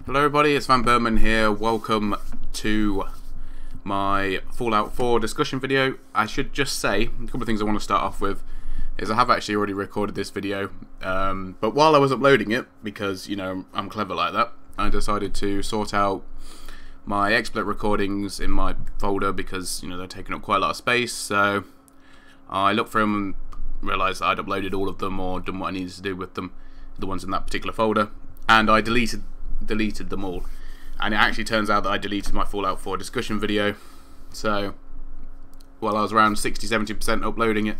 Hello everybody, it's vanburman here. Welcome to my Fallout 4 discussion video. I should just say, a couple of things I want to start off with is I have actually already recorded this video, but while I was uploading it, because, you know, I'm clever like that, I decided to sort out my XSplit recordings in my folder because, you know, they're taking up quite a lot of space. So I looked through them and realised I'd uploaded all of them or done what I needed to do with them, the ones in that particular folder, and I deleted them all. And it actually turns out that I deleted my Fallout 4 discussion video. So while I was around 60-70% uploading it,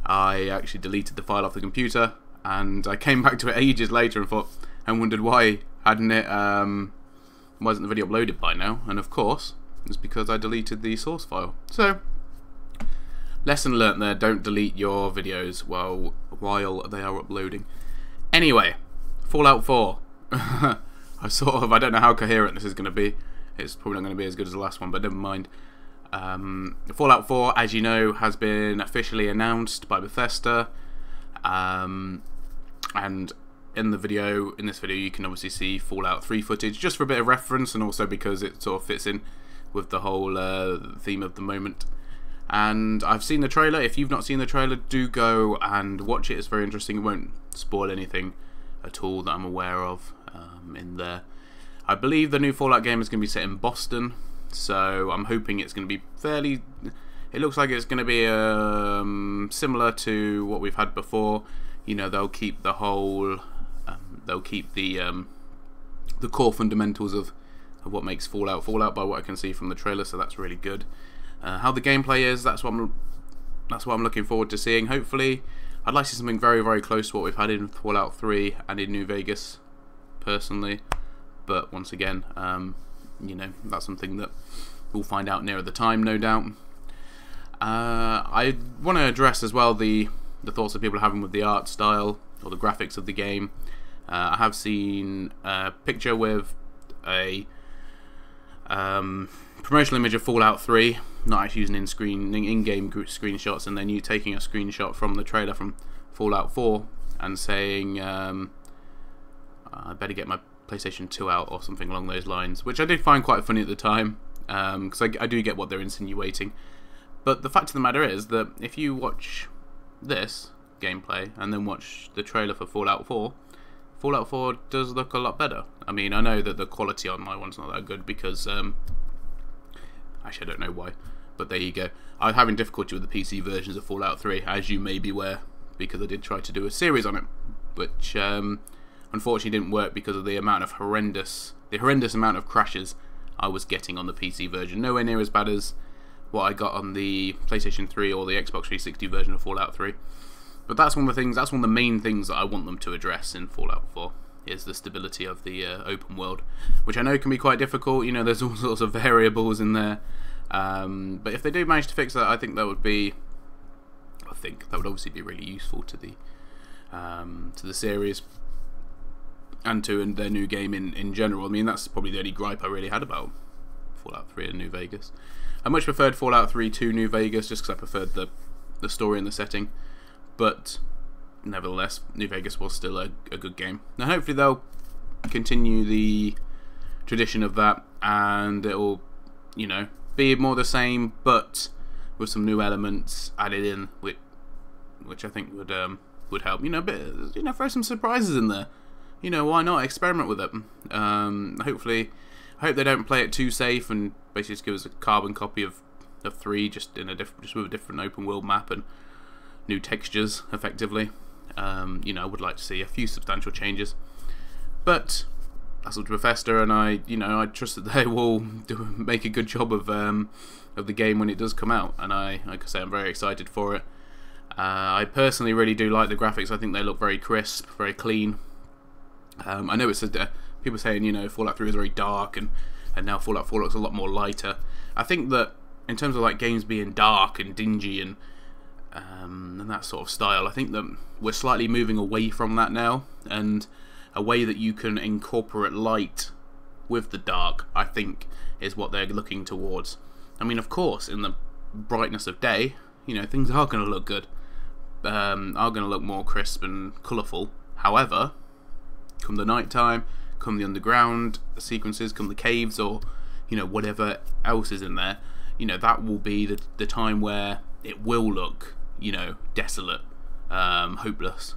I actually deleted the file off the computer, and I came back to it ages later and thought and wondered why wasn't the video uploaded by now. And of course it's because I deleted the source file. So lesson learnt there, don't delete your videos while they are uploading. Anyway, Fallout 4. I don't know how coherent this is going to be. It's probably not going to be as good as the last one, but never mind. Fallout 4, as you know, has been officially announced by Bethesda, and in this video you can obviously see Fallout 3 footage, just for a bit of reference, and also because it sort of fits in with the whole theme of the moment. And I've seen the trailer. If you've not seen the trailer, do go and watch it. It's very interesting. It won't spoil anything at all that I'm aware of in there. I believe the new Fallout game is going to be set in Boston, so I'm hoping it's going to be fairly... It looks like it's going to be similar to what we've had before. You know, they'll keep the whole... they'll keep the core fundamentals of what makes Fallout Fallout, by what I can see from the trailer, so that's really good. How the gameplay is, that's what I'm looking forward to seeing. Hopefully, I'd like to see something very, very close to what we've had in Fallout 3 and in New Vegas, personally. But once again, you know, that's something that we'll find out nearer the time, no doubt. I want to address as well the thoughts that people are having with the art style or the graphics of the game. I have seen a picture with a promotional image of Fallout 3, not actually using in-game screenshots, and then you taking a screenshot from the trailer from Fallout 4 and saying, I better get my PlayStation 2 out or something along those lines, which I did find quite funny at the time, because I do get what they're insinuating. But the fact of the matter is that if you watch this gameplay and then watch the trailer for Fallout 4, Fallout 4 does look a lot better. I mean, I know that the quality on my one's not that good because, actually I don't know why, but there you go. I'm having difficulty with the PC versions of Fallout 3, as you may be aware, because I did try to do a series on it, which unfortunately didn't work because of the horrendous amount of crashes I was getting on the PC version. Nowhere near as bad as what I got on the PlayStation 3 or the Xbox 360 version of Fallout 3. But that's one of the main things that I want them to address in Fallout 4, is the stability of the open world, which I know can be quite difficult. You know, there's all sorts of variables in there. But if they do manage to fix that, I think that would obviously be really useful to the series and to their new game in general. I mean, that's probably the only gripe I really had about Fallout 3 and New Vegas. I much preferred Fallout 3 to New Vegas just because I preferred the story and the setting. But nevertheless, New Vegas was still a good game. Now hopefully they'll continue the tradition of that, and it'll, you know, be more the same, but with some new elements added in, which I think would help. You know, throw some surprises in there. You know, why not experiment with it? Hopefully, I hope they don't play it too safe and basically just give us a carbon copy of 3, just with a different open world map and new textures, effectively. You know, I would like to see a few substantial changes, but that's up to Bethesda, and I trust that they will make a good job of the game when it does come out. And like I say, I'm very excited for it. I personally really do like the graphics. I think they look very crisp, very clean. I know it's people saying, you know, Fallout 3 is very dark, and now Fallout 4 looks a lot more lighter. I think that in terms of like games being dark and dingy and that sort of style, I think that we're slightly moving away from that now, and a way that you can incorporate light with the dark, I think, is what they're looking towards. I mean, of course, in the brightness of day, you know, things are going to look good, are going to look more crisp and colourful. However, come the night time, come the underground sequences, come the caves, or whatever else is in there, that will be the time where it will look desolate, hopeless,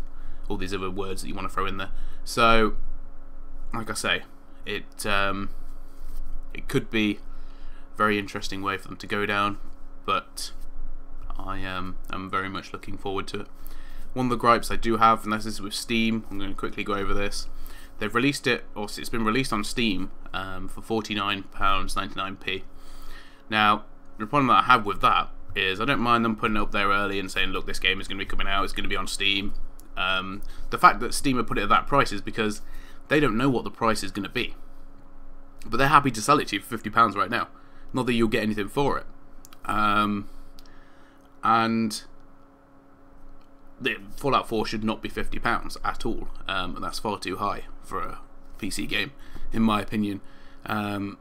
all these other words that you want to throw in there. So like I say, it could be a very interesting way for them to go down, but I am very much looking forward to it. One of the gripes I do have, and this is with Steam, I'm going to quickly go over this. They've released it, or it's been released on Steam for £49.99p. Now, the problem that I have with that is I don't mind them putting it up there early and saying, look, this game is going to be coming out, it's going to be on Steam. The fact that Steam have put it at that price is because they don't know what the price is going to be. But they're happy to sell it to you for £50 right now. Not that you'll get anything for it. And the Fallout 4 should not be £50 at all, and that's far too high for a PC game, in my opinion. I'd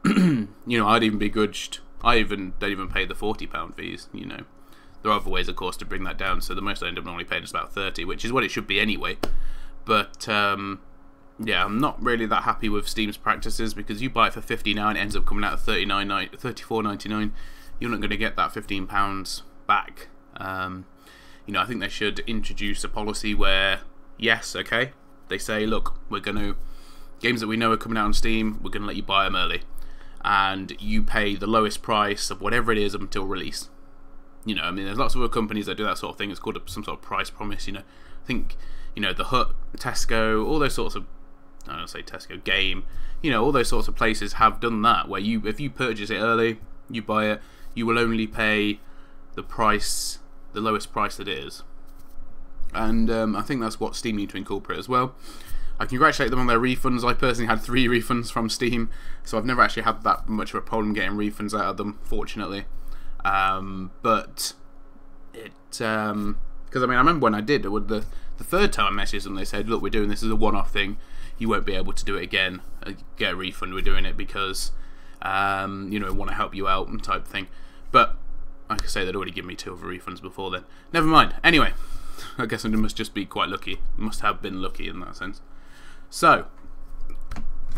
even begrudged. I don't even pay the £40 fees. There are other ways, of course, to bring that down. So the most I end up normally paying is about 30, which is what it should be anyway. But yeah, I'm not really that happy with Steam's practices, because you buy it for $50 now and it ends up coming out at $34.99. You're not going to get that £15 back. I think they should introduce a policy where, yes, okay, they say, look, we're going to, games that we know are coming out on Steam, we're going to let you buy them early, and you pay the lowest price of whatever it is up until release. There's lots of other companies that do that sort of thing. It's called some sort of price promise. I think, The Hut, Tesco, all those sorts of, I don't say Tesco, Game, all those sorts of places have done that, where if you purchase it early, you buy it, you will only pay the price, the lowest price that it is. And I think that's what Steam need to incorporate as well. I congratulate them on their refunds. I personally had 3 refunds from Steam, so I've never actually had that much of a problem getting refunds out of them, fortunately. But it, because I remember when I did, the third time I messaged them, they said, look, we're doing this as a one-off thing, you won't be able to do it again, get a refund, we're doing it because we want to help you out and type thing. But like I say, they'd already given me 2 other refunds before then. Never mind. Anyway, I guess I must just be quite lucky. Must have been lucky in that sense. So,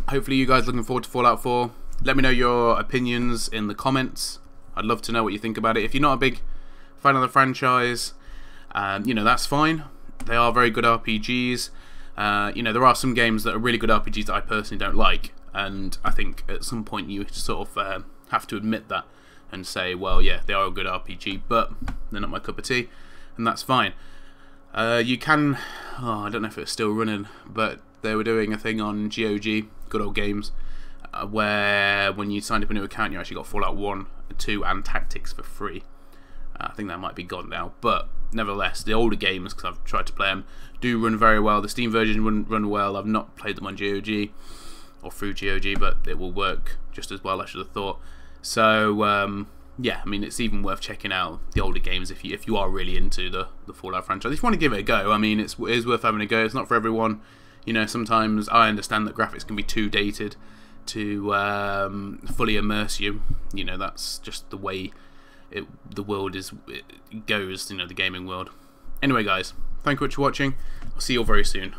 hopefully you guys are looking forward to Fallout 4. Let me know your opinions in the comments. I'd love to know what you think about it. If you're not a big fan of the franchise, that's fine. They are very good RPGs. There are some games that are really good RPGs that I personally don't like, and I think at some point you sort of have to admit that and say, well, yeah, they are a good RPG, but they're not my cup of tea, and that's fine. You can, I don't know if it's still running, but they were doing a thing on GOG, Good Old Games, where when you signed up a new account, you actually got Fallout 1, 2, and Tactics for free. I think that might be gone now, but nevertheless, the older games, because I've tried to play them, do run very well. The Steam version wouldn't run well. I've not played them on GOG or through GOG, but it will work just as well, I should have thought. So yeah, it's even worth checking out the older games if you are really into the Fallout franchise. If you want to give it a go, it is worth having a go. It's not for everyone. Sometimes I understand that graphics can be too dated to fully immerse you. That's just the way the world goes. The gaming world. Anyway, guys, thank you much for watching. I'll see you all very soon.